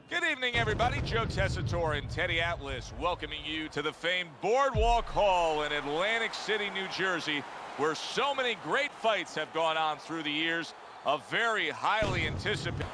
Good evening, everybody. Joe Tessitore and Teddy Atlas welcoming you to the famed Boardwalk Hall in Atlantic City, New Jersey, where so many great fights have gone on through the years. A very highly anticipated...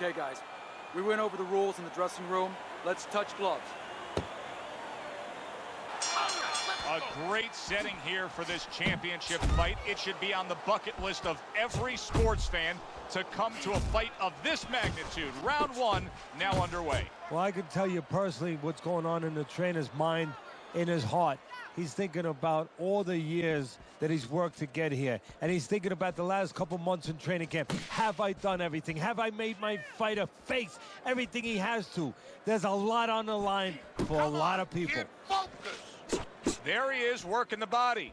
Okay, guys, we went over the rules in the dressing room. Let's touch gloves. A great setting here for this championship fight. It should be on the bucket list of every sports fan to come to a fight of this magnitude. Round one now underway. Well, I can tell you personally what's going on in the trainer's mind, in his heart. He's thinking about all the years that he's worked to get here. And he's thinking about the last couple months in training camp. Have I done everything? Have I made my fighter face everything he has to? There's a lot on the line for a lot of people. There he is, working the body.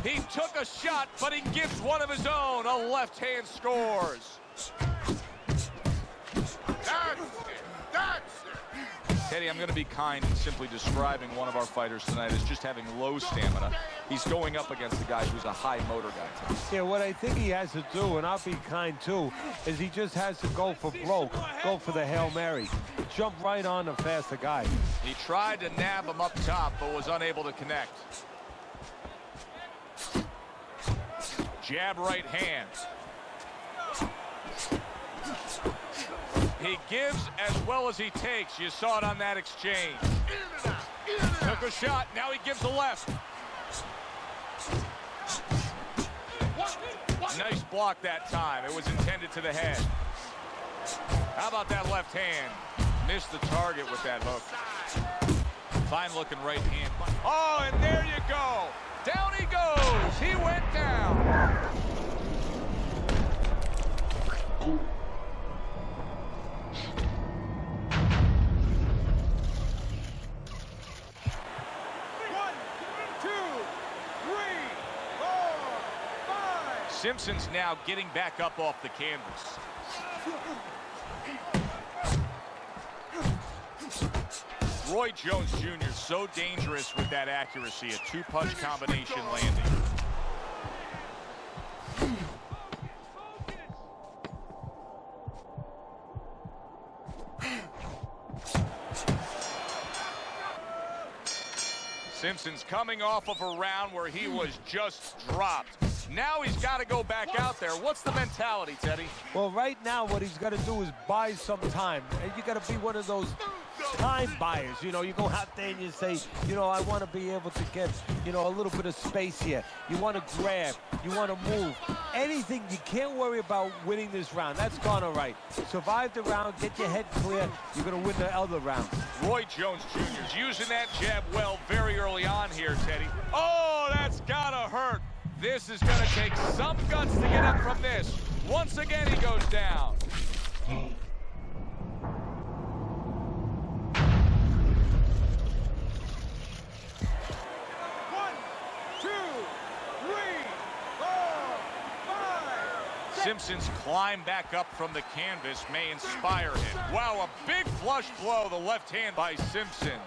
He took a shot, but he gives one of his own. A left hand scores. That's it. Teddy, I'm going to be kind in simply describing one of our fighters tonight as just having low stamina. He's going up against a guy who's a high motor guy. Yeah, what I think he has to do, and I'll be kind too, is he just has to go for broke, go for the Hail Mary. Jump right on the faster guy. He tried to nab him up top, but was unable to connect. Jab right hand. He gives as well as he takes. You saw it on that exchange. Took a shot. Now he gives a left. Nice block that time. It was intended to the head. How about that left hand? Missed the target with that hook. Fine looking right hand. Oh, and there you go. Down he goes. He went down. Simpson's now getting back up off the canvas. Roy Jones Jr. so dangerous with that accuracy. A two-punch combination landing. Simpson's coming off of a round where he was just dropped. Now he's got to go back out there. What's the mentality, Teddy? Well, right now what he's got to do is buy some time. And you got to be one of those time buyers. You know, you go out there and you say, you know, I want to be able to get, you know, a little bit of space here. You want to grab. You want to move. Anything. You can't worry about winning this round. That's gone all right. Survive the round. Get your head clear. You're going to win the other round. Roy Jones Jr. is using that jab well very early on here, Teddy. Oh, that's got to hurt. This is going to take some guts to get up from this. Once again, he goes down. One, two, three, four, five. Simpson's climb back up from the canvas may inspire him. Wow, a big flush blow, the left hand by Simpson.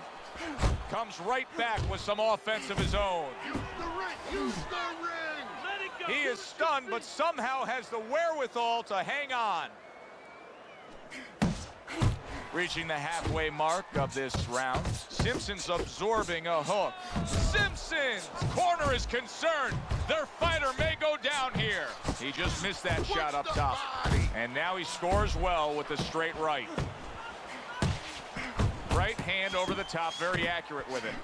Comes right back with some offense of his own. He is stunned, but somehow has the wherewithal to hang on. Reaching the halfway mark of this round, Simpson's absorbing a hook. Simpson's corner is concerned. Their fighter may go down here. He just missed that shot up top. And now he scores well with the straight right. Right hand over the top, very accurate with it.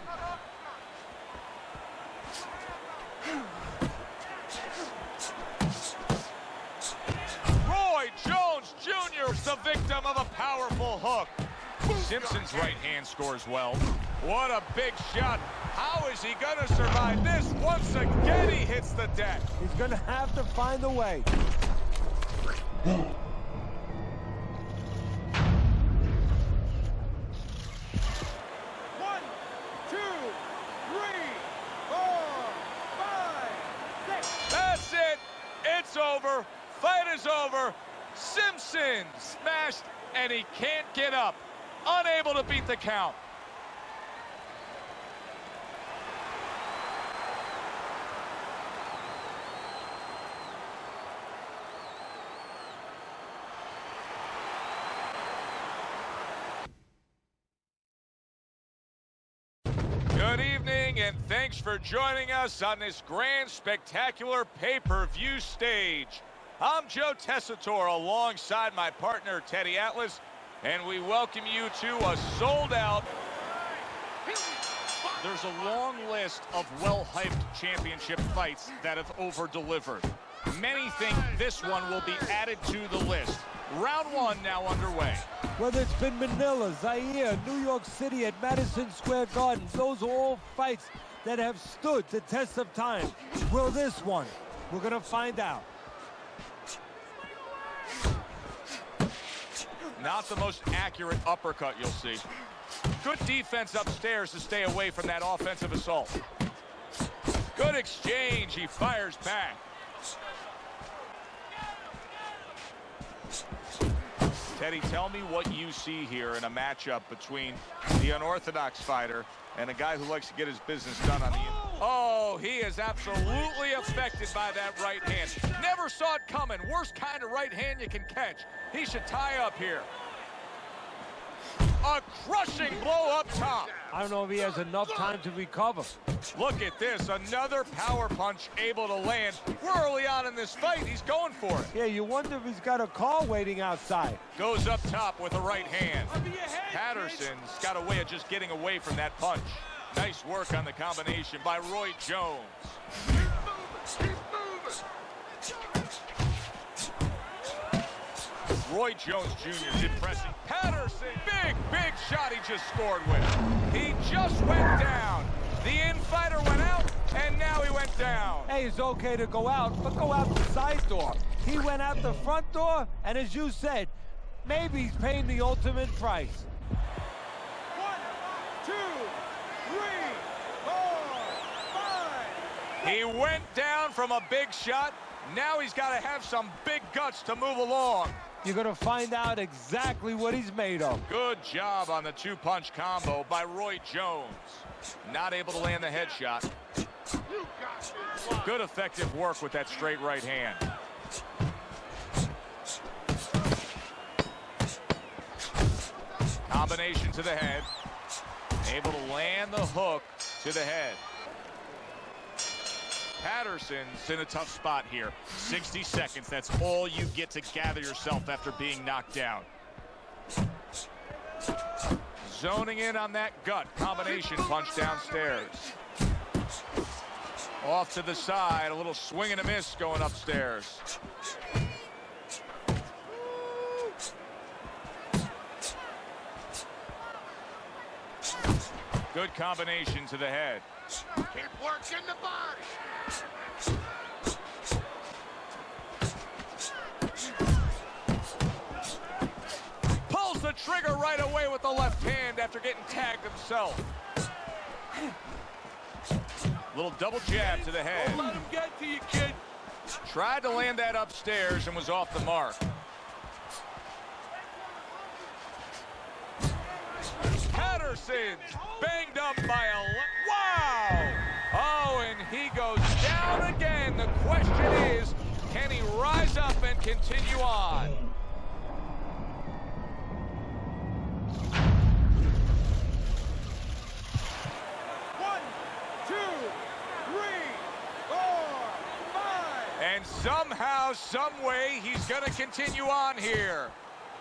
Roy Jones Jr. is the victim of a powerful hook. Simpson's right hand scores well. What a big shot. How is he going to survive this? Once again, he hits the deck. He's going to have to find a way. One, two, three. It's over. Fight is over. Simpson smashed, and he can't get up. Unable to beat the count. Good evening, and thanks for joining us on this grand, spectacular pay-per-view stage. I'm Joe Tessitore alongside my partner, Teddy Atlas, and we welcome you to a sold-out. There's a long list of well-hyped championship fights that have over-delivered. Many think this one will be added to the list. Round one now underway. Whether it's been Manila, Zaire, New York City, at Madison Square Garden, those are all fights that have stood the test of time. Will this one? We're going to find out. Not the most accurate uppercut you'll see. Good defense upstairs to stay away from that offensive assault. Good exchange. He fires back. Teddy, tell me what you see here in a matchup between the unorthodox fighter and a guy who likes to get his business done on the... Oh, he is absolutely affected by that right hand. Never saw it coming. Worst kind of right hand you can catch. He should tie up here. A crushing blow up top. I don't know if he has enough time to recover. Look at this, another power punch able to land. We're early on in this fight. He's going for it. Yeah, you wonder if he's got a car waiting outside. Goes up top with a right hand. Patterson's got a way of just getting away from that punch. Nice work on the combination by Roy Jones. Roy Jones Jr. is impressive. Patterson, big shot he just scored with. He just went down. The in-fighter went out, and now he went down. Hey, it's okay to go out, but go out the side door. He went out the front door, and as you said, maybe he's paying the ultimate price. 1, 2, 3, 4, 5. He went down from a big shot. Now he's got to have some big guts to move along. You're going to find out exactly what he's made of. Good job on the two-punch combo by Roy Jones. Not able to land the headshot. Good effective work with that straight right hand. Combination to the head. Able to land the hook to the head. Patterson's in a tough spot here. 60 seconds, that's all you get to gather yourself after being knocked down. Zoning in on that gut. Combination punch downstairs. Off to the side, a little swing and a miss going upstairs. Good combination to the head. Keep working the body. Pulls the trigger right away with the left hand after getting tagged himself. Little double jab to the head. Don't let him get to you, kid. Tried to land that upstairs and was off the mark. Patterson's banged up by a... Wow! Oh, and he goes down again. The question is, can he rise up and continue on? 1, 2, 3, 4, 5. And somehow, some way, he's going to continue on here.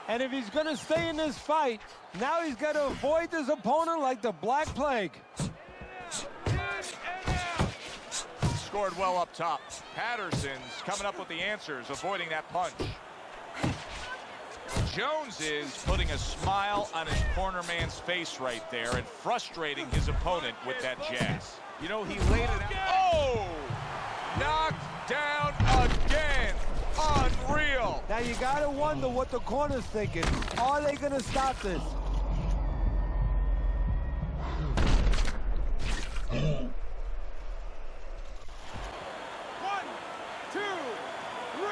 And if he's going to stay in this fight, now he's got to avoid his opponent like the Black Plague. Scored well up top. Patterson's coming up with the answers, avoiding that punch. Jones is putting a smile on his corner man's face right there and frustrating his opponent with that jab. You know, he laid it out. Oh! Knocked down again. Unreal. Now you got to wonder what the corner's thinking. Are they going to stop this? 1, 2, 3,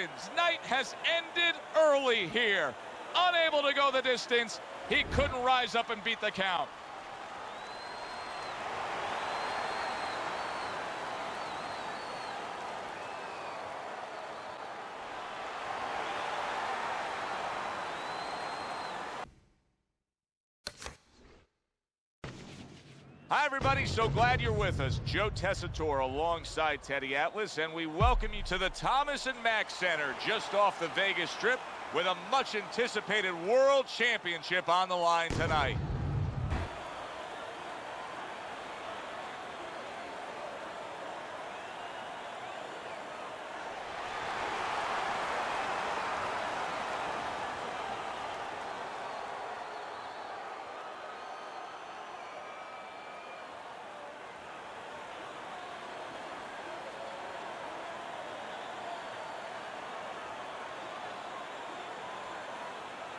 Simpson's night has ended early here. Unable to go the distance, he couldn't rise up and beat the count. Hi, everybody. So glad you're with us. Joe Tessitore alongside Teddy Atlas, and we welcome you to the Thomas & Mack Center just off the Vegas Strip with a much-anticipated World Championship on the line tonight.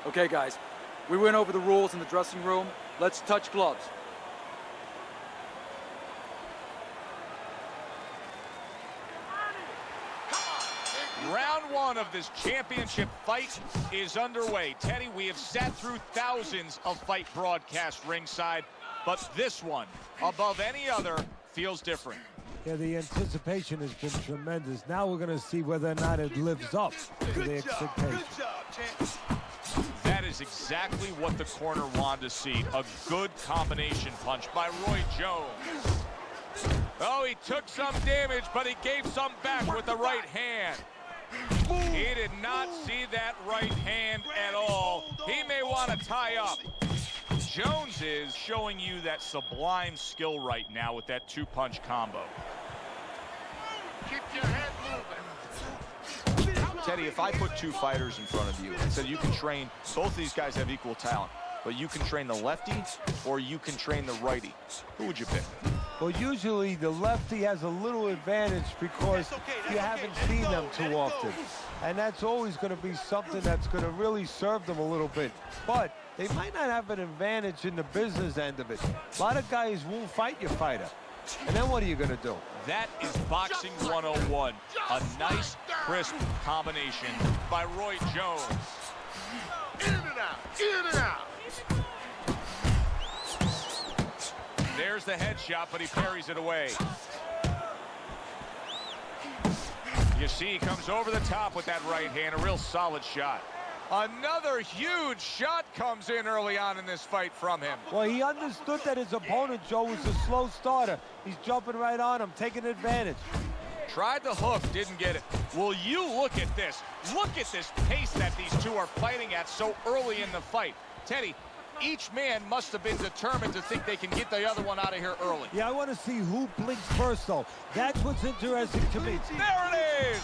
Okay, guys, we went over the rules in the dressing room. Let's touch gloves. Round one of this championship fight is underway. Teddy, we have sat through thousands of fight broadcasts ringside, but this one, above any other, feels different. Yeah, the anticipation has been tremendous. Now we're going to see whether or not it lives up to the expectation. Good job, champ. That is exactly what the corner wanted to see. A good combination punch by Roy Jones. Oh, he took some damage, but he gave some back with the right hand. He did not see that right hand at all. He may want to tie up. Jones is showing you that sublime skill right now with that two-punch combo. Keep your head moving. Teddy, if I put two fighters in front of you and said you can train, both of these guys have equal talent, but you can train the lefty or you can train the righty, who would you pick? Well, usually the lefty has a little advantage because you haven't seen them too often. And that's always going to be something that's going to really serve them a little bit. But they might not have an advantage in the business end of it. A lot of guys won't fight your fighter. And then what are you going to do? That is boxing 101. A nice, crisp combination by Roy Jones. In and out, in and out. There's the headshot, but he parries it away. You see, he comes over the top with that right hand, a real solid shot. Another huge shot comes in early on in this fight from him. Well, he understood that his opponent, Joe, was a slow starter. He's jumping right on him, taking advantage. Tried the hook, didn't get it. Will you look at this? Look at this pace that these two are fighting at so early in the fight. Teddy, each man must have been determined to think they can get the other one out of here early. Yeah, I want to see who blinks first, though. That's what's interesting to me. There it is!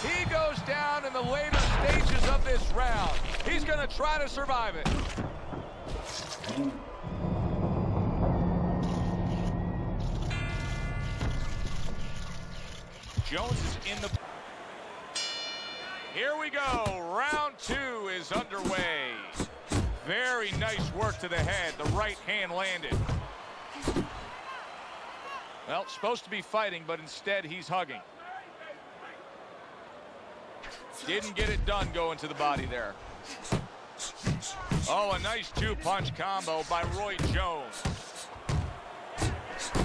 He goes down in the later stages of this round. He's going to try to survive it. Jones is in the... Here we go. Round two is underway. Very nice work to the head. The right hand landed. Well, supposed to be fighting, but instead he's hugging. Didn't get it done going to the body there. Oh, a nice two-punch combo by Roy Jones.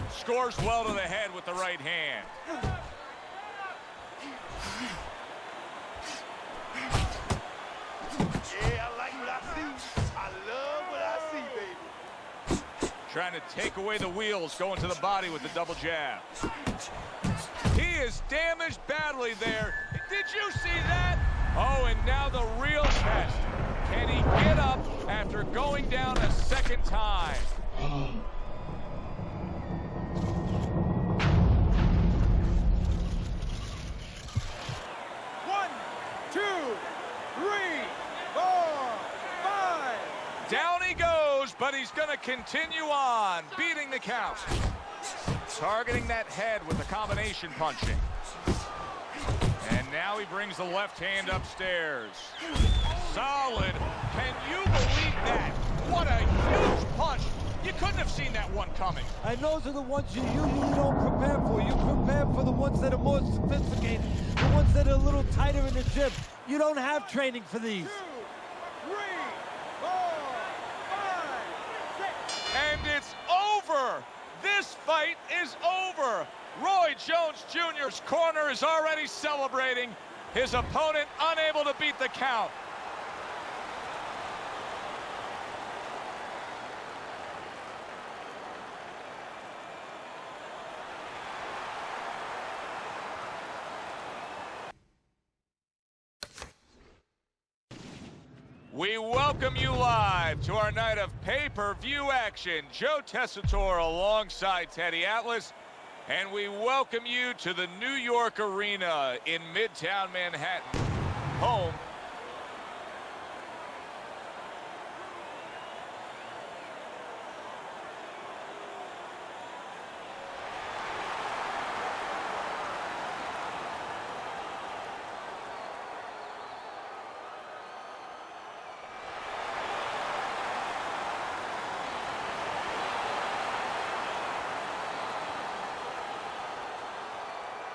Scores well to the head with the right hand. Yeah, I like what I see. I love what I see, baby. Trying to take away the wheels, going to the body with the double jab. He is damaged badly there. Did you see that? Oh, and now the real test. Can he get up after going down a second time? One, two, three, 4, 5. Down he goes, but he's going to continue on, beating the count. Targeting that head with the combination punching. And now he brings the left hand upstairs. Solid. Can you believe that? What a huge punch. You couldn't have seen that one coming. And those are the ones you usually don't prepare for. You prepare for the ones that are more sophisticated the ones that are a little tighter in the gym. You don't have training for these. 2, 3, 4, 5, 6. And it's over. This fight is over. Roy Jones Jr.'s corner is already celebrating. His opponent unable to beat the count. We welcome you live to our night of pay-per-view action. Joe Tessitore alongside Teddy Atlas. And we welcome you to the New York Arena in Midtown Manhattan. Home.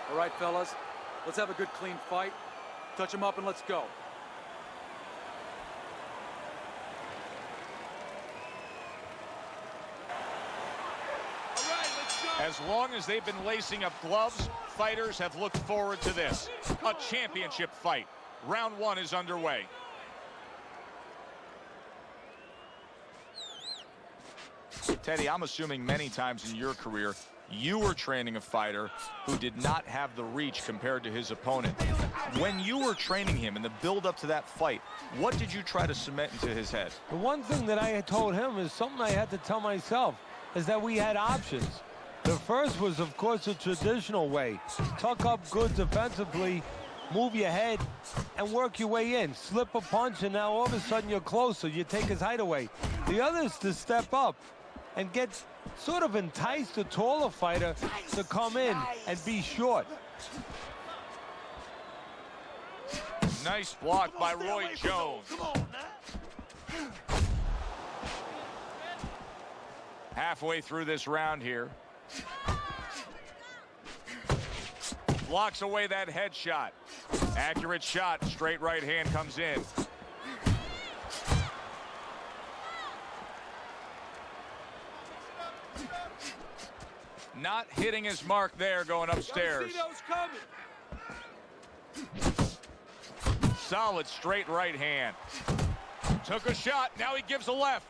All right, fellas, let's have a good, clean fight. Touch him up and let's go. As long as they've been lacing up gloves, fighters have looked forward to this. A championship fight. Round 1 is underway. Teddy, I'm assuming many times in your career, you were training a fighter who did not have the reach compared to his opponent. When you were training him in the build-up to that fight, what did you try to cement into his head? The one thing that I had told him is something I had to tell myself, is that we had options. The first was, of course, the traditional way. Tuck up good defensively, move your head, and work your way in. Slip a punch, and now all of a sudden you're closer. You take his height away. The other is to step up and get sort of entice the taller fighter to come in and be short. Nice block by Roy Jones. Come on now. Halfway through this round here. Blocks away that headshot. Accurate shot. Straight right hand comes in. Not hitting his mark there, going upstairs. Solid straight right hand. Took a shot. Now he gives a left.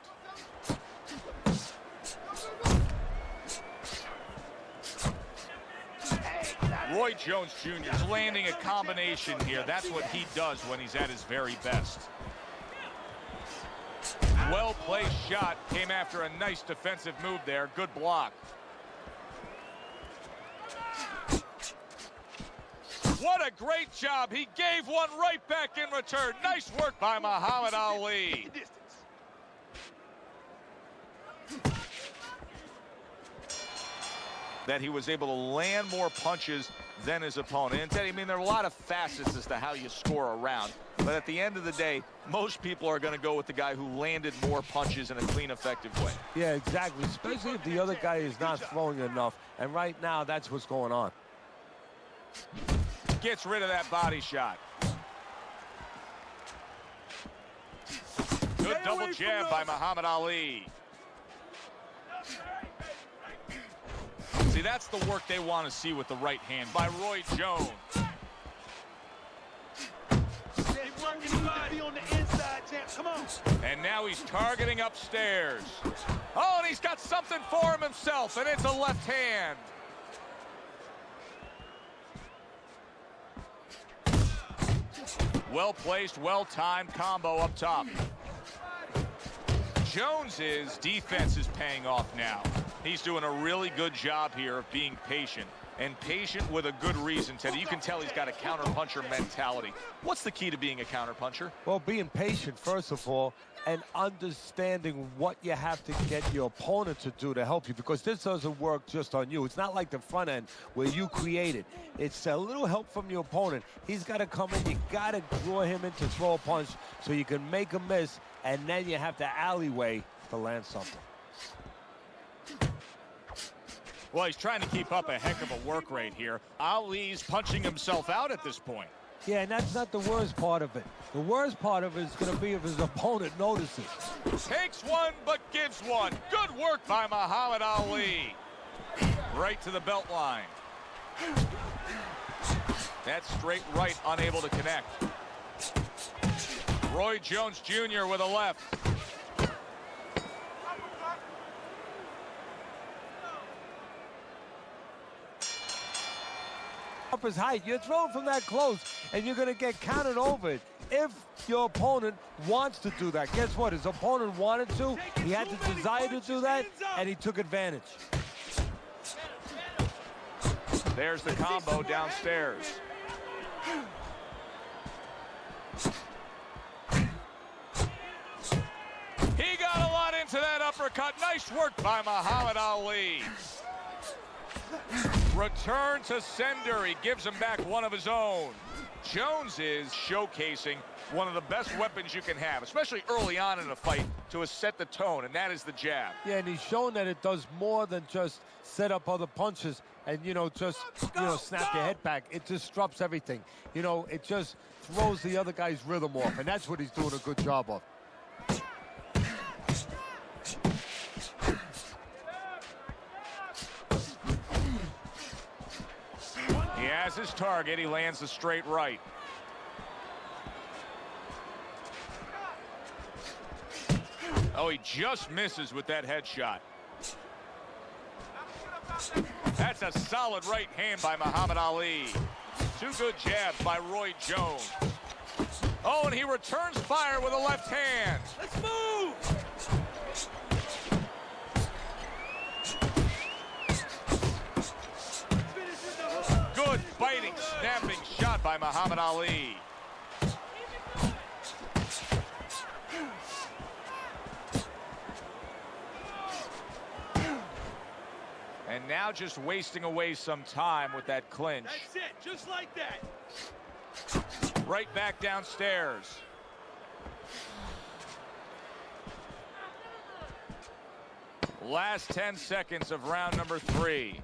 Roy Jones Jr. is landing a combination here. That's what he does when he's at his very best. Well-placed shot. Came after a nice defensive move there. Good block. What a great job. He gave one right back in return. Nice work by Muhammad Ali. That he was able to land more punches than his opponent. And Teddy, I mean, there are a lot of facets as to how you score a round. But at the end of the day, most people are going to go with the guy who landed more punches in a clean, effective way. Yeah, exactly. Especially if the other guy is not throwing enough. And right now, that's what's going on. Gets rid of that body shot. Good double jab by Muhammad Ali. See, that's the work they want to see with the right hand by Roy Jones. And now he's targeting upstairs. Oh, and he's got something for him himself, and it's a left hand. Well-placed, well-timed combo up top. Jones's defense is paying off now. He's doing a really good job here of being patient, and patient with a good reason, Teddy. You can tell he's got a counterpuncher mentality. What's the key to being a counterpuncher? Well, being patient, first of all, and understanding what you have to get your opponent to do to help you, because this doesn't work just on you. It's not like the front end where you create it. It's a little help from your opponent. He's got to come in. You got to draw him in to throw a punch so you can make a miss, and then you have the alleyway to land something. Well, he's trying to keep up a heck of a work rate here. Ali's punching himself out at this point. Yeah, and that's not the worst part of it. The worst part of it is going to be if his opponent notices. Takes one, but gives one. Good work by Muhammad Ali. Right to the belt line. That straight right, unable to connect. Roy Jones Jr. with a left. Up his height. You're throwing from that close, and you're going to get counted over it. If your opponent wants to do that, guess what? His opponent wanted to. He had the desire to do that, and he took advantage. There's the combo downstairs. He got a lot into that uppercut. Nice work by Muhammad Ali. Return to sender. He gives him back one of his own. Jones is showcasing one of the best weapons you can have, especially early on in a fight, to set the tone, and that is the jab. Yeah, and he's shown that it does more than just set up other punches and, just, snap your head back. It disrupts everything. It just throws the other guy's rhythm off, and that's what he's doing a good job of. He has his target. He lands the straight right. Oh, he just misses with that headshot. That's a solid right hand by Muhammad Ali. Two good jabs by Roy Jones. Oh, and he returns fire with a left hand. Let's move! Good biting, snapping shot by Muhammad Ali. And now just wasting away some time with that clinch. That's it, just like that. Right back downstairs. Last 10 seconds of round number 3.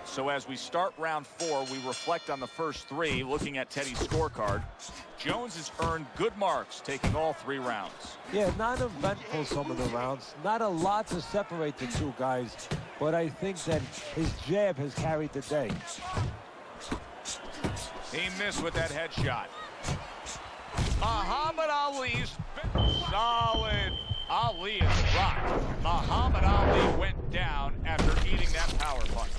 So as we start round 4, we reflect on the first 3, looking at Teddy's scorecard. Jones has earned good marks, taking all 3 rounds. Yeah, not eventful some of the rounds. Not a lot to separate the two guys, but I think that his jab has carried the day. He missed with that headshot. Muhammad Ali's solid. Ali is rocked. Muhammad Ali went down after eating that power punch.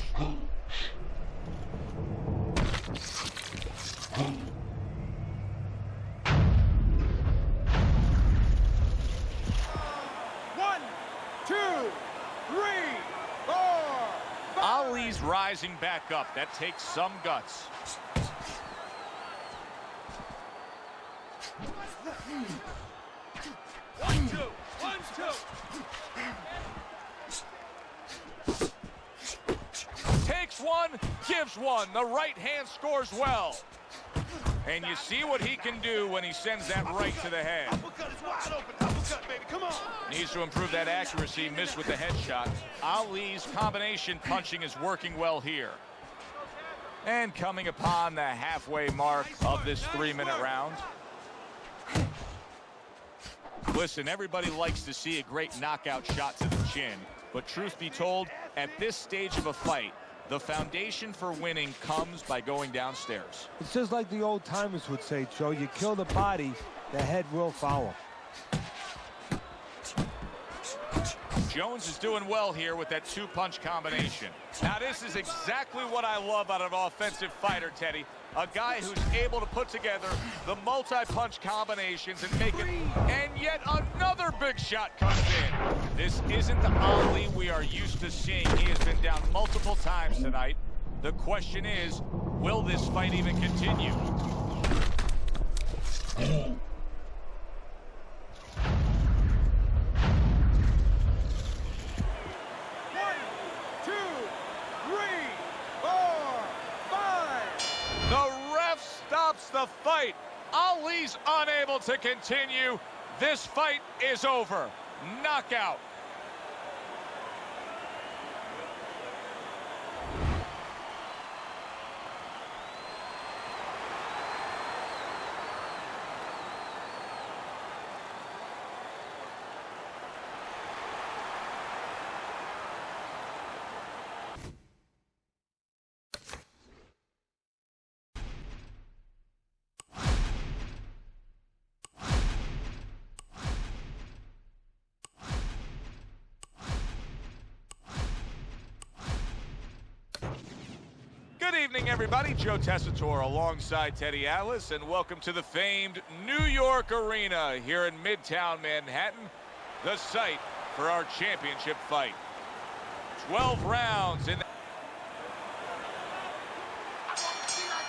One, two, three, four, five. Ali's rising back up. That takes some guts. One, two, one, two. Takes one, gives one. The right hand scores well. And you see what he can do when he sends that right to the head. Uppercut is wide open. Uppercut, baby. Come on. Needs to improve that accuracy. Missed with the headshot. Ali's combination punching is working well here. And coming upon the halfway mark of this 3-minute round. Listen, everybody likes to see a great knockout shot to the chin. But truth be told, at this stage of a fight, the foundation for winning comes by going downstairs. It's just like the old timers would say, Joe, you kill the body, the head will follow. Jones is doing well here with that 2-punch combination. Now, this is exactly what I love out of an offensive fighter, Teddy. A guy who's able to put together the multi-punch combinations and make it, and yet another big shot comes in. This isn't the Ali we are used to seeing. He has been down multiple times tonight. The question is, will this fight even continue? The fight. Ali's unable to continue. This fight is over. Knockout. Good evening, everybody. Joe Tessitore alongside Teddy Atlas, and welcome to the famed New York Arena here in Midtown Manhattan, the site for our championship fight. 12 rounds in.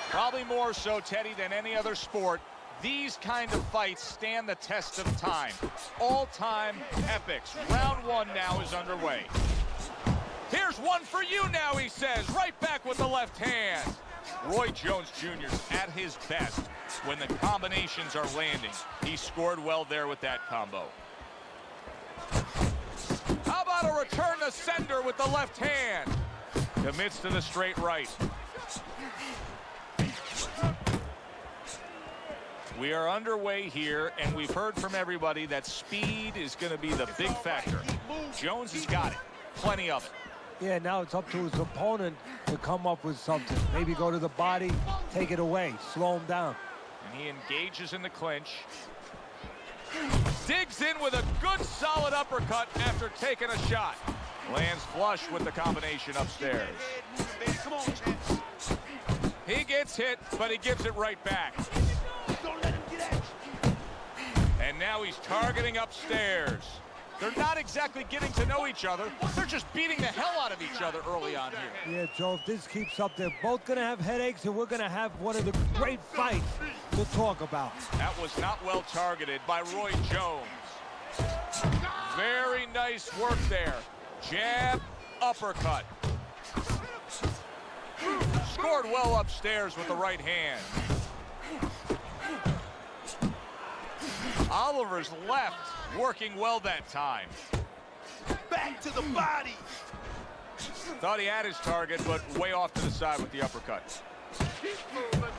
Probably more so, Teddy, than any other sport. These kind of fights stand the test of time. All-time epics. Round one now is underway. Here's one for you now, he says, right back with the left hand. Roy Jones Jr. at his best when the combinations are landing. He scored well there with that combo. How about a return to sender with the left hand? Commits to the straight right. We are underway here, and we've heard from everybody that speed is going to be the big factor. Jones has got it. Plenty of it. Yeah, now it's up to his opponent to come up with something. Maybe go to the body, take it away, slow him down. And he engages in the clinch. Digs in with a good solid uppercut after taking a shot. Lands flush with the combination upstairs. He gets hit, but he gives it right back. And now he's targeting upstairs. They're not exactly getting to know each other. They're just beating the hell out of each other early on here. Yeah, Joe, if this keeps up, they're both going to have headaches, and we're going to have one of the great fights to talk about. That was not well targeted by Roy Jones. Very nice work there. Jab, uppercut. Scored well upstairs with the right hand. Oliver's left working well that time. Back to the body. Thought he had his target, but way off to the side with the uppercut. Keep moving.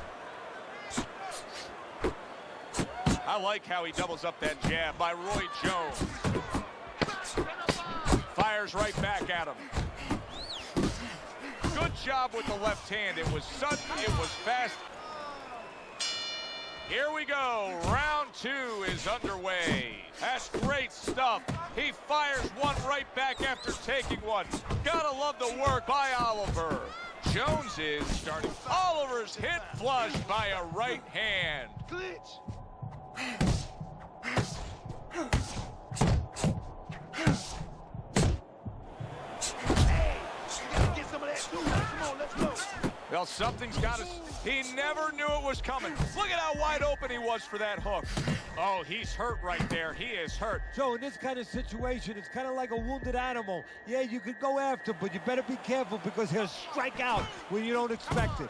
I like how he doubles up that jab by Roy Jones. Fires right back at him. Good job with the left hand. It was sudden, it was fast. Here we go. Round two is underway. That's great stuff. He fires one right back after taking one. Gotta love the work by Oliver. Jones is starting. Oliver's hit flush by a right hand. Clinch. Hey, you gotta get some of that too. Come on, let's go. Well, something's got to. He never knew it was coming. Look at how wide open he was for that hook. Oh, he's hurt right there. He is hurt. Joe, in this kind of situation, it's kind of like a wounded animal. Yeah, you could go after, but you better be careful because he'll strike out when you don't expect it.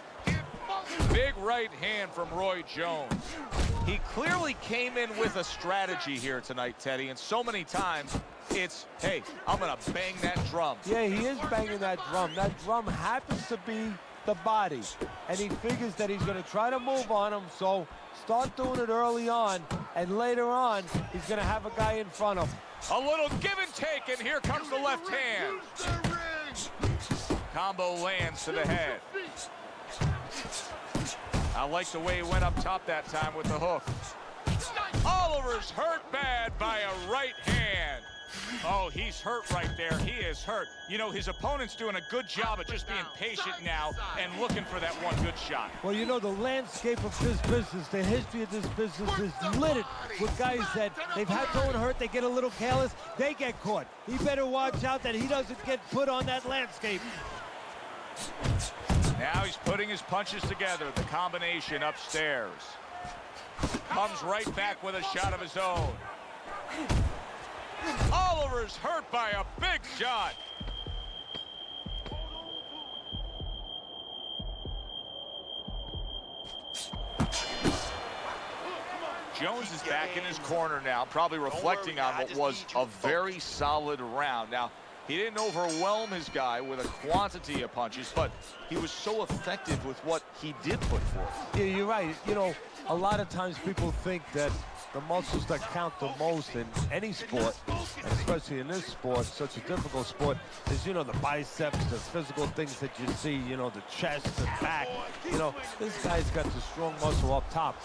Big right hand from Roy Jones. He clearly came in with a strategy here tonight, Teddy, and so many times it's, hey, I'm going to bang that drum. Yeah, he is banging that drum. That drum happens to be the body, and he figures that he's going to try to move on him, so start doing it early on, and later on, he's going to have a guy in front of him. A little give and take, and here comes the left hand. Combo lands to the head. I like the way he went up top that time with the hook. Oliver's hurt bad by a right hand. Oh, he's hurt right there. He is hurt. You know, his opponent's doing a good job of just being patient now and looking for that one good shot. Well, you know, the landscape of this business, the history of this business is littered with guys that they've had someone hurt, they get a little careless, they get caught. He better watch out that he doesn't get put on that landscape. Now he's putting his punches together. The combination upstairs. Comes right back with a shot of his own. Oliver's hurt by a big shot. Jones is back in his corner now, probably reflecting on what was a very solid round. Now, he didn't overwhelm his guy with a quantity of punches, but he was so effective with what he did put forth. Yeah, you're right. You know, a lot of times people think that the muscles that count the most in any sport, especially in this sport, such a difficult sport, is, you know, the biceps, the physical things that you see, you know, the chest, the back. You know, this guy's got the strong muscle up top,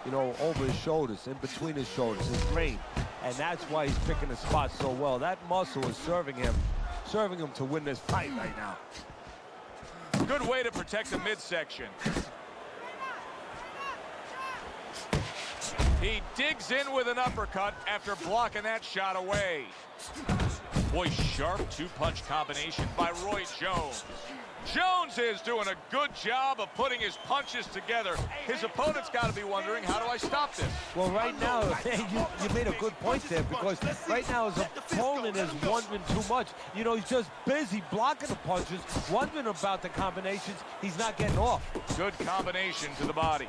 you know, over his shoulders, in between his shoulders, his brain. And that's why he's picking the spot so well. That muscle is serving him to win this fight right now. Good way to protect the midsection. He digs in with an uppercut after blocking that shot away. Boy, sharp two-punch combination by Roy Jones. Jones is doing a good job of putting his punches together. His opponent's got to be wondering, how do I stop this? Well, right now, you made a good point there, because right now his opponent is wondering too much. You know, he's just busy blocking the punches, wondering about the combinations. He's not getting off. Good combination to the body.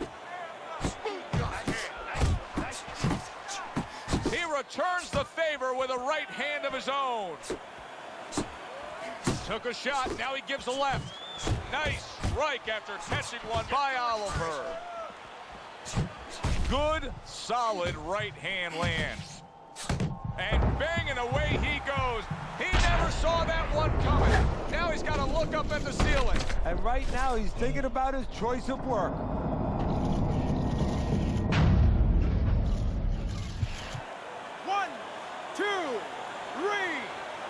He returns the favor with a right hand of his own. Took a shot, now he gives a left. Nice strike after catching one by Oliver. Good, solid right hand lands. And banging away he goes. He never saw that one coming. Now he's got to look up at the ceiling. And right now he's thinking about his choice of work. One, two, three,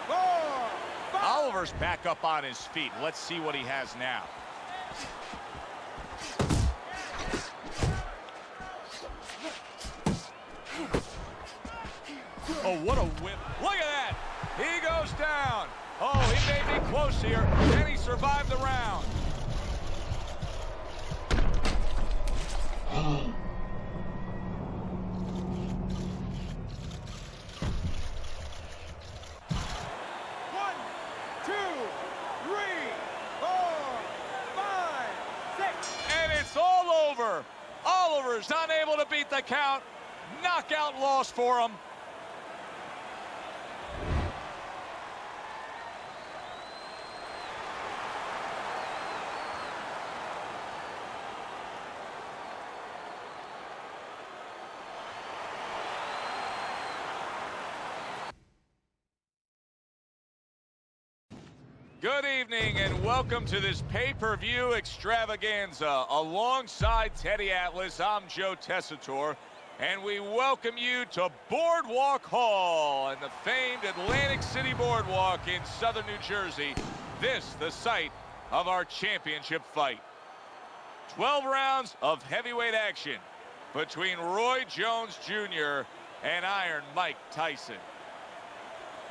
four, five. Oliver's back up on his feet. Let's see what he has now. Oh, what a whip. Look at that. He goes down. Oh, he may be close here, and he survived the round. One, two, three, four, five, six. And it's all over. Oliver's unable to beat the count. Knockout loss for him. Good evening and welcome to this pay-per-view extravaganza. Alongside Teddy Atlas, I'm Joe Tessitore, and we welcome you to Boardwalk Hall and the famed Atlantic City Boardwalk in southern New Jersey. This, the site of our championship fight. 12 rounds of heavyweight action between Roy Jones Jr. and Iron Mike Tyson.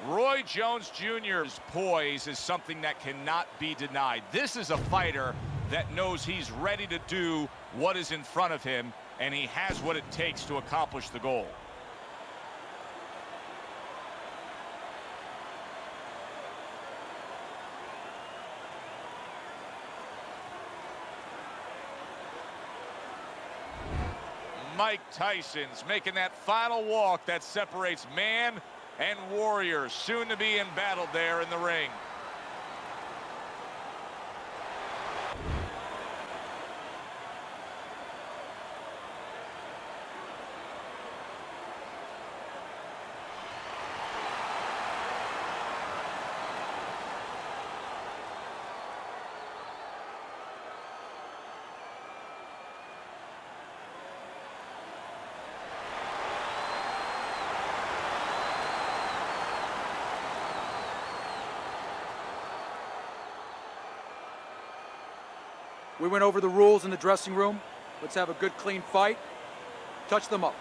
Roy Jones Jr.'s poise is something that cannot be denied. This is a fighter that knows he's ready to do what is in front of him, and he has what it takes to accomplish the goal. Mike Tyson's making that final walk that separates man and warrior, soon to be embattled there in the ring. We went over the rules in the dressing room. Let's have a good, clean fight. Touch them up.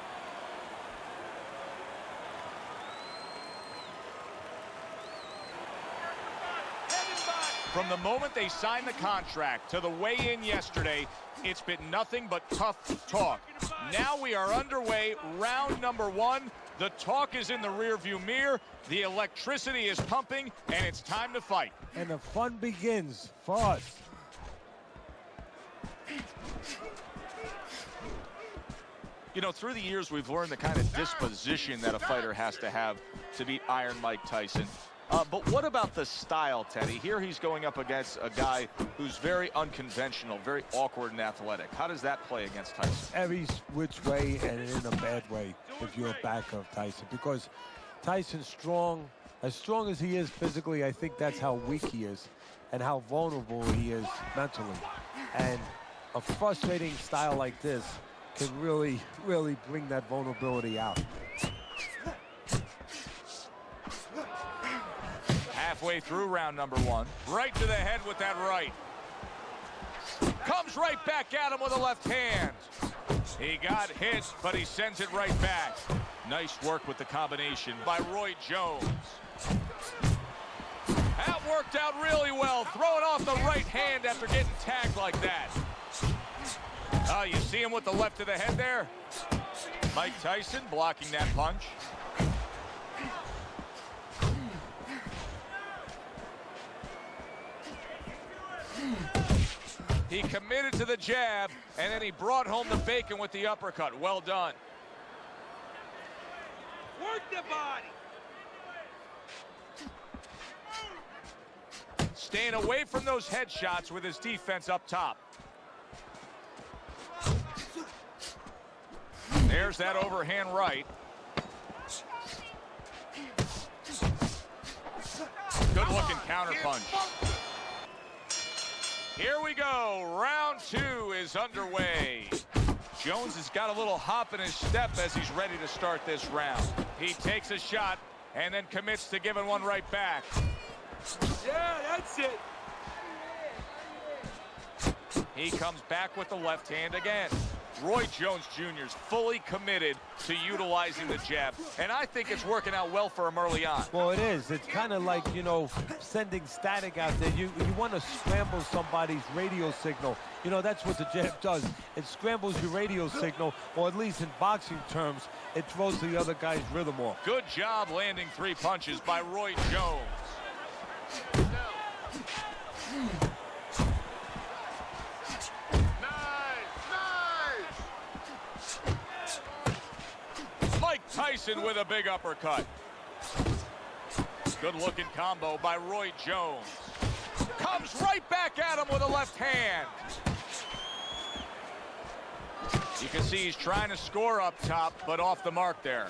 From the moment they signed the contract to the weigh-in yesterday, it's been nothing but tough talk. Now we are underway, round number one. The talk is in the rearview mirror. The electricity is pumping, and it's time to fight. And the fun begins for us. You know, through the years, we've learned the kind of disposition that a fighter has to have to beat Iron Mike Tyson. But what about the style, Teddy? Here he's going up against a guy who's very unconventional, very awkward and athletic. How does that play against Tyson? Every which way and in a bad way if you're a backer of Tyson, because Tyson's strong. As strong as he is physically, I think that's how weak he is and how vulnerable he is mentally. And a frustrating style like this can really, really bring that vulnerability out. Halfway through round number 1. Right to the head with that right. Comes right back at him with a left hand. He got hit, but he sends it right back. Nice work with the combination by Roy Jones. That worked out really well, throwing off the right hand after getting tagged like that. Oh, you see him with the left to the head there? Mike Tyson blocking that punch. He committed to the jab, and then he brought home the bacon with the uppercut. Well done. Work the body. Staying away from those headshots with his defense up top. There's that overhand right. Good looking counter punch. Here we go. Round 2 is underway. Jones has got a little hop in his step as he's ready to start this round. He takes a shot and then commits to giving one right back. Yeah, that's it. He comes back with the left hand again. Roy Jones Jr. is fully committed to utilizing the jab, and I think it's working out well for him early on. Well, it is. It's kind of like, you know, sending static out there. You want to scramble somebody's radio signal. You know, that's what the jab does. It scrambles your radio signal, or at least in boxing terms, it throws the other guy's rhythm off. Good job landing 3 punches by Roy Jones. Mike Tyson with a big uppercut. Good looking combo by Roy Jones. Comes right back at him with a left hand. You can see he's trying to score up top, but off the mark there.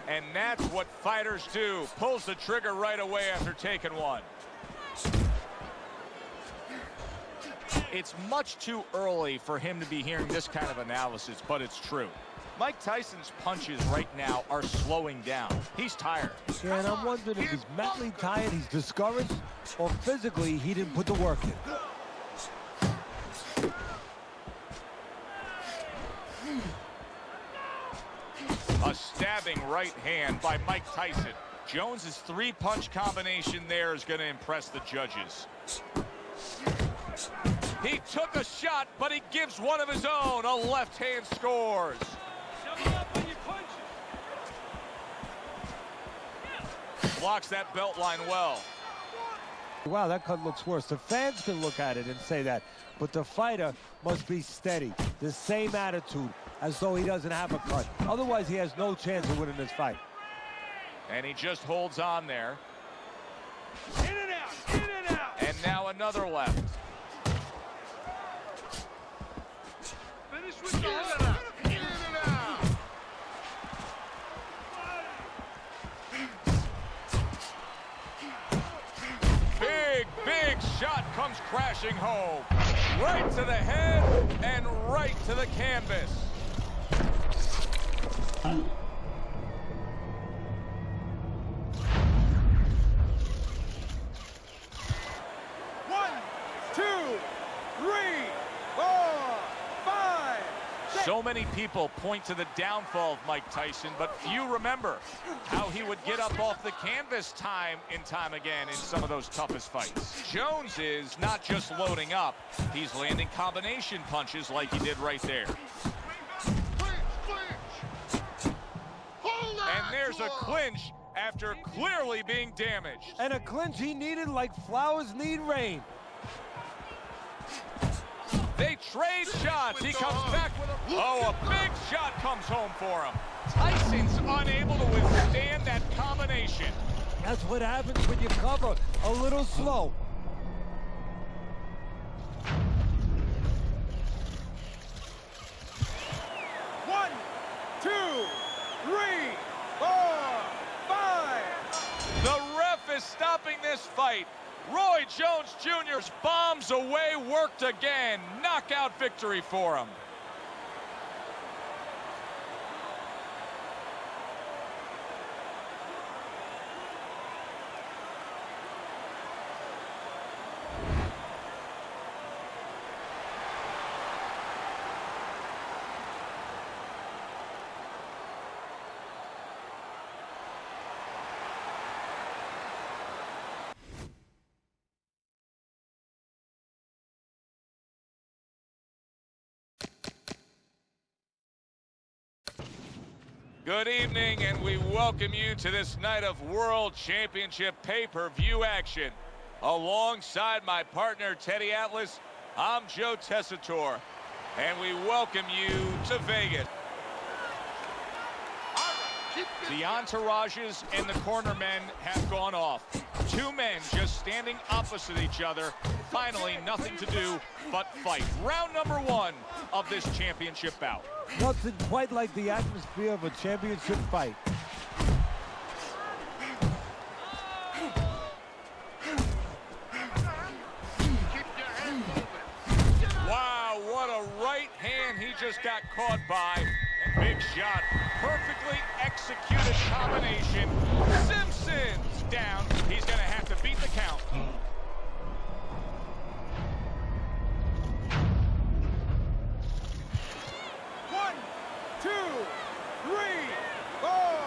And that's what fighters do. Pulls the trigger right away after taking one. It's much too early for him to be hearing this kind of analysis, but it's true. Mike Tyson's punches right now are slowing down. He's tired. Yeah, and I'm wondering if he's mentally tired, he's discouraged, or physically he didn't put the work in. A stabbing right hand by Mike Tyson. Jones's 3-punch combination there is going to impress the judges. He took a shot, but he gives one of his own. A left hand scores. Blocks that belt line well. Wow, that cut looks worse. The fans can look at it and say that, but the fighter must be steady. The same attitude, as though he doesn't have a cut. Otherwise, he has no chance of winning this fight. And he just holds on there. In and out, in and out. And now another left. Finish with the left. In and out. Big shot comes crashing home. Right to the head and right to the canvas. One, two, three, four, five. So many people point to the downfall of Mike Tyson, but few remember how he would get up off the canvas time and time again in some of those toughest fights. Jones is not just loading up, he's landing combination punches like he did right there. And there's a clinch after clearly being damaged. And a clinch he needed like flowers need rain. They trade shots. He comes back with a big shot comes home for him. Tyson's unable to withstand that combination. That's what happens when you cover a little slow. One, two, three, four, five. The ref is stopping this fight. Roy Jones Jr.'s bombs away, worked again. Knockout victory for him. Good evening, and we welcome you to this night of World Championship pay-per-view action. Alongside my partner, Teddy Atlas, I'm Joe Tessitore, and we welcome you to Vegas. The entourages and the corner men have gone off. Two men just standing opposite each other. Finally, nothing to do but fight. Round number one of this championship bout. Nothing quite like the atmosphere of a championship fight. Wow, what a right hand he just got caught by. Big shot, perfectly executed combination. Simpson's down. He's going to have to beat the count. One, two, three, four,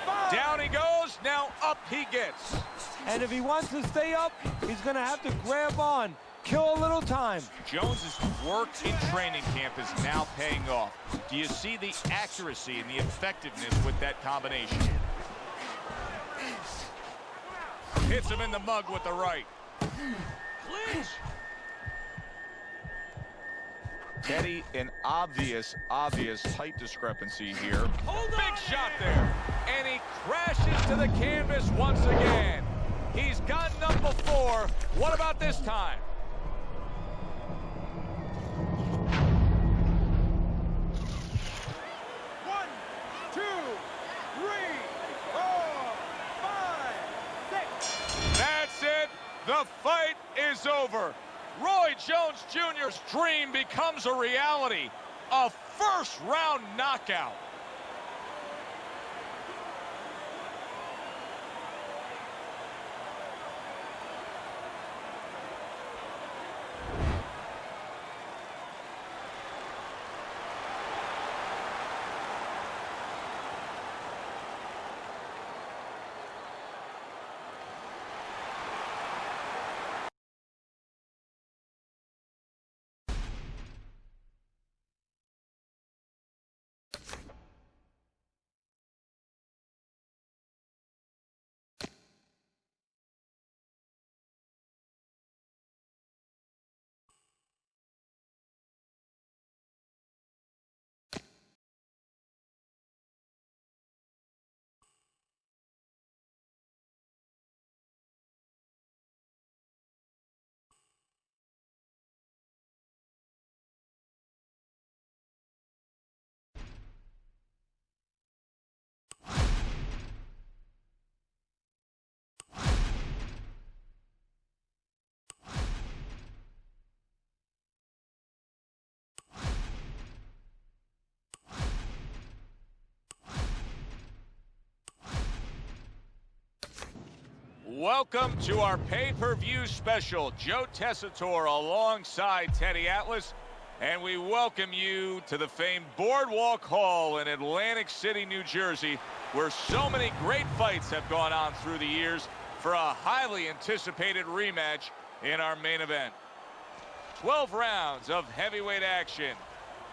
five. Down he goes, now up he gets. And if he wants to stay up, he's going to have to grab on. Kill a little time. Jones's work in training camp is now paying off. Do you see the accuracy and the effectiveness with that combination? Hits him in the mug with the right. Clinch. Teddy, an obvious height discrepancy here. Big shot there. And he crashes to the canvas once again. He's gotten up before. What about this time? One, two, three, four, five, six. That's it. The fight is over. Roy Jones Jr.'s dream becomes a reality. A first-round knockout. Welcome to our pay-per-view special. Joe Tessitore alongside Teddy Atlas. And we welcome you to the famed Boardwalk Hall in Atlantic City, New Jersey, where so many great fights have gone on through the years for a highly anticipated rematch in our main event. 12 rounds of heavyweight action.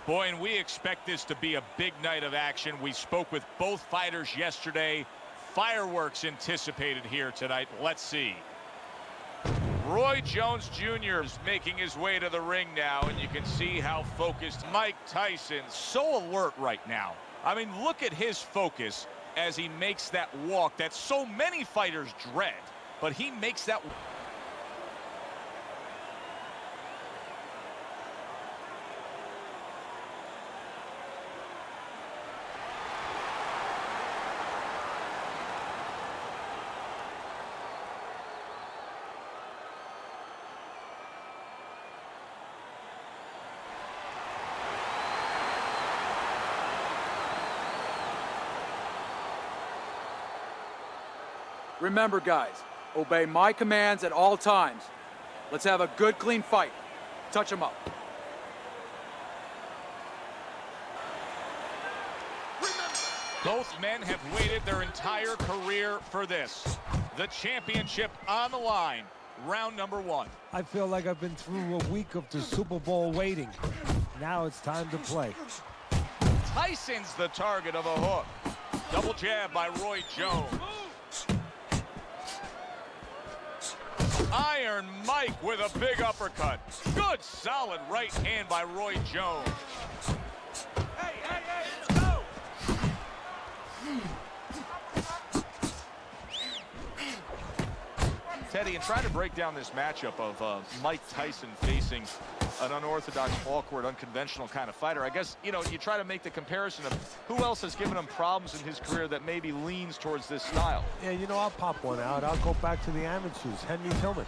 Boy, and we expect this to be a big night of action. We spoke with both fighters yesterday. Fireworks anticipated here tonight. Let's see. Roy Jones Jr. is making his way to the ring now, and you can see how focused Mike Tyson's so alert right now. I mean, look at his focus as he makes that walk that so many fighters dread, but he makes that. Remember, guys, obey my commands at all times. Let's have a good, clean fight. Touch him up. Both men have waited their entire career for this. The championship on the line. Round number 1. I feel like I've been through a week of the Super Bowl waiting. Now it's time to play. Tyson's the target of a hook. Double jab by Roy Jones. Iron Mike with a big uppercut. Good solid right hand by Roy Jones. Hey, let's go! Teddy, and trying to break down this matchup of Mike Tyson facing an unorthodox, awkward, unconventional kind of fighter, I guess, you know, you try to make the comparison of who else has given him problems in his career that maybe leans towards this style. Yeah, you know, I'll pop one out. I'll go back to the amateurs. Henry Tillman.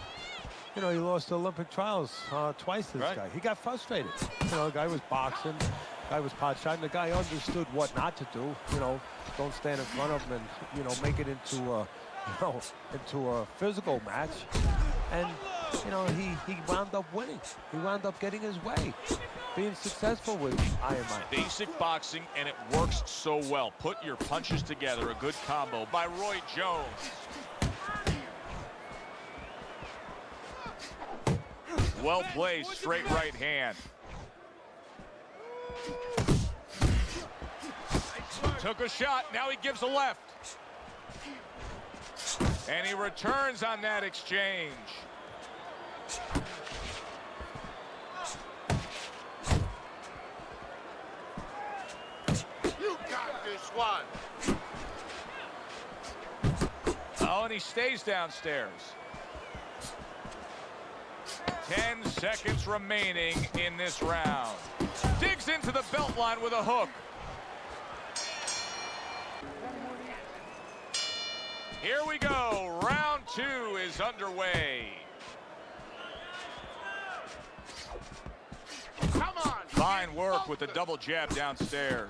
You know, he lost the Olympic trials twice to this guy. He got frustrated. You know, the guy was boxing, the guy was pot shot, and the guy understood what not to do. You know, don't stand in front of him and, you know, make it into a, into a physical match. And, you know, he wound up winning. He wound up getting his way, being successful with Iron Mike. Basic boxing, and it works so well. Put your punches together. A good combo by Roy Jones. Well placed, straight right hand. Took a shot, now he gives a left. And he returns on that exchange. You got this one. Oh, and he stays downstairs. 10 seconds remaining in this round. Digs into the belt line with a hook. Here we go. Round 2 is underway. Come on. Fine work with the double jab downstairs.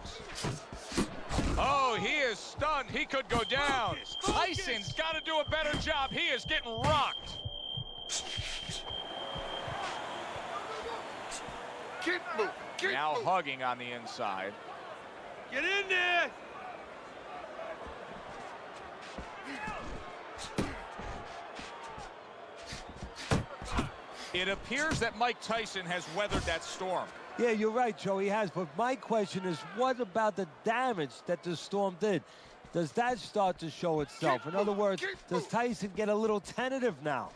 Oh, he is stunned. He could go down. Tyson's got to do a better job. He is getting rocked. Keep moving. Keep Now moving. hugging on the inside. Get in there. It appears that Mike Tyson has weathered that storm. Yeah, you're right, Joe, he has. But my question is, what about the damage that the storm did? Does that start to show itself? In other words, does Tyson get a little tentative now?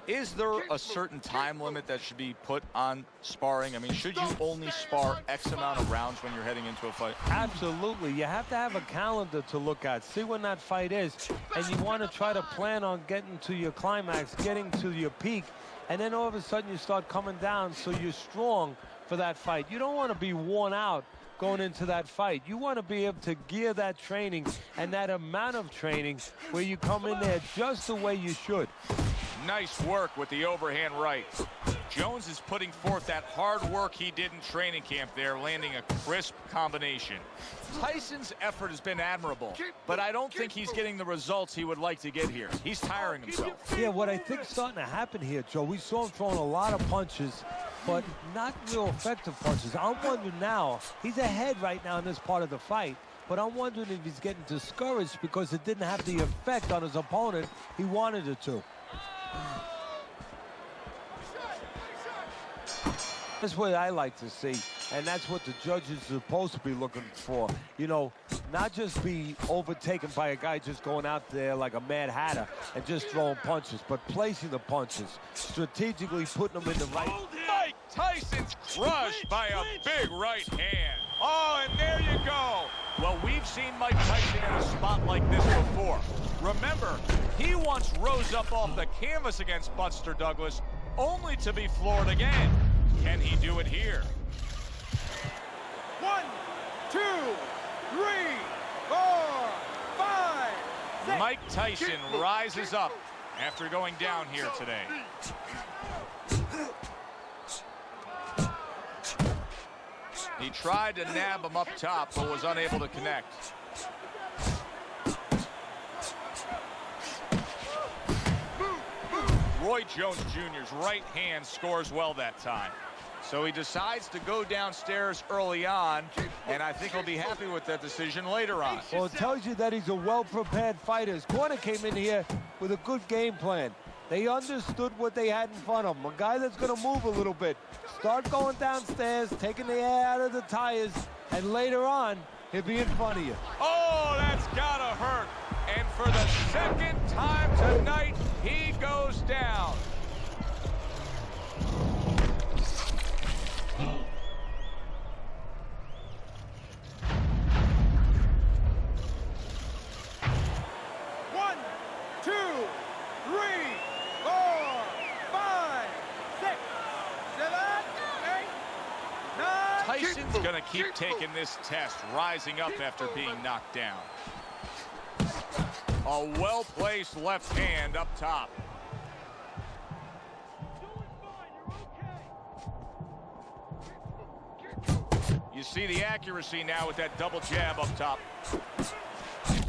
Is there a certain time limit that should be put on sparring? I mean, should you only spar X amount of rounds when you're heading into a fight? Absolutely. You have to have a calendar to look at, see when that fight is, and you want to try to plan on getting to your climax, getting to your peak, and then all of a sudden you start coming down so you're strong for that fight. You don't want to be worn out going into that fight. You want to be able to gear that training and that amount of training where you come in there just the way you should. Nice work with the overhand right. Jones is putting forth that hard work he did in training camp there, landing a crisp combination. Tyson's effort has been admirable, but I don't think he's getting the results he would like to get here. He's tiring himself. Yeah, what I think is starting to happen here, Joe, we saw him throwing a lot of punches, but not real effective punches. I'm wondering now, he's ahead right now in this part of the fight, but I'm wondering if he's getting discouraged because it didn't have the effect on his opponent he wanted it to. That's what I like to see. and that's what the judges are supposed to be looking for. You know, not just be overtaken by a guy just going out there like a Mad Hatter and just throwing punches, but placing the punches, strategically putting them in the right. Mike Tyson's crushed by a big right hand. Oh, and there you go. Well, we've seen Mike Tyson in a spot like this before. Remember, he once rose up off the canvas against Buster Douglas, only to be floored again. Can he do it here? 1, 2, 3, 4, 5, 6. Mike Tyson rises up after going down here today. He tried to nab him up top, but was unable to connect. Roy Jones Jr.'s right hand scores well that time. So he decides to go downstairs early on, and I think he'll be happy with that decision later on. Well, it tells you that he's a well-prepared fighter. His corner came in here with a good game plan. They understood what they had in front of him. A guy that's going to move a little bit. Start going downstairs, taking the air out of the tires, and later on, he'll be in front of you. Oh, that's gotta hurt. And for the second time tonight, he goes down. One, 2, 3, 4, 5, 6, 7, 8, 9. Tyson's gonna keep taking this test, rising up after being knocked down. A well-placed left hand up top. You see the accuracy now with that double jab up top.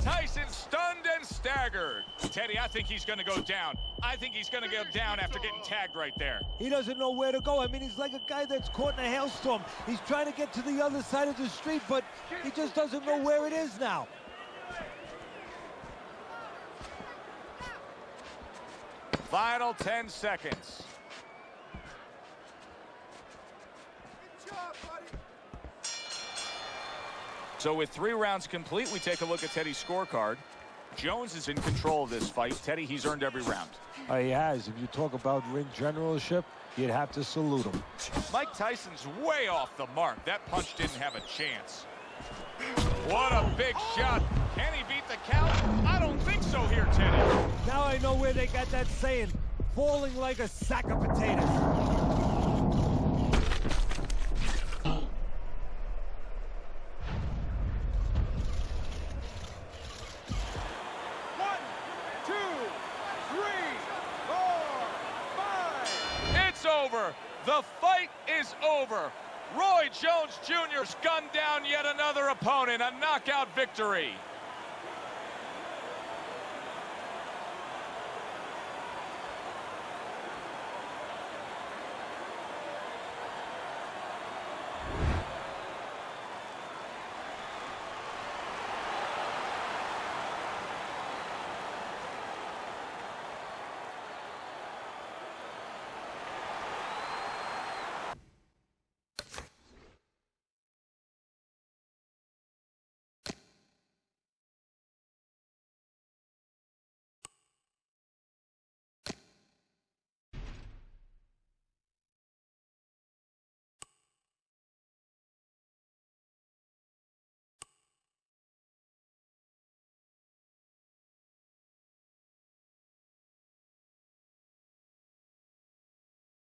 Tyson stunned and staggered. Teddy, I think he's going to go down. I think he's going to go down after getting tagged right there. He doesn't know where to go. I mean, he's like a guy that's caught in a hailstorm. He's trying to get to the other side of the street, but he just doesn't know where it is now. Final 10 seconds. So with 3 rounds complete, we take a look at Teddy's scorecard. Jones is in control of this fight. Teddy, he's earned every round. He has. If you talk about ring generalship, you'd have to salute him. Mike Tyson's way off the mark. That punch didn't have a chance. What a big shot. Can he beat the count? I don't think so here, Teddy. Now I know where they got that saying, falling like a sack of potatoes. 1, 2, 3, 4, 5. It's over. The fight is over. Roy Jones Jr.'s gunned down yet another opponent. A knockout victory.